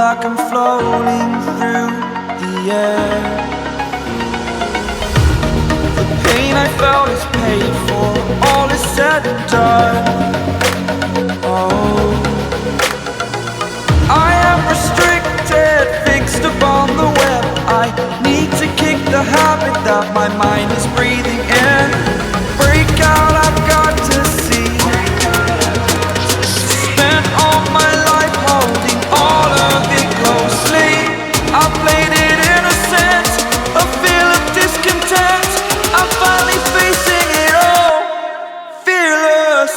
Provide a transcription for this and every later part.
like I'm floating through the air. The pain I felt is paid for, all is said and done. Oh, I am restricted, fixed upon the web. I need to kick the habit that my mind is breathing in. Break out, I've got to see. Spent all my life holding all of it closely. I played it innocent, a feel of discontent. I'm finally facing it all, fearless.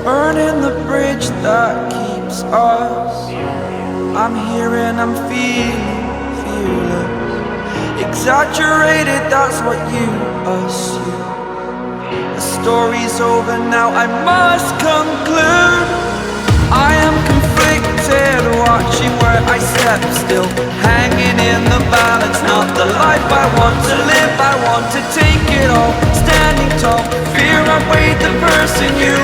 Burning the bridge that keeps us. I'm here and I'm feeling fearless. Exaggerated, that's what you assume. The story's over now, I must conclude. I am conflicted, watching where I step still, hanging in the balance. Not the life I want to live, I want to take it all. Standing tall, fear I weighed the person you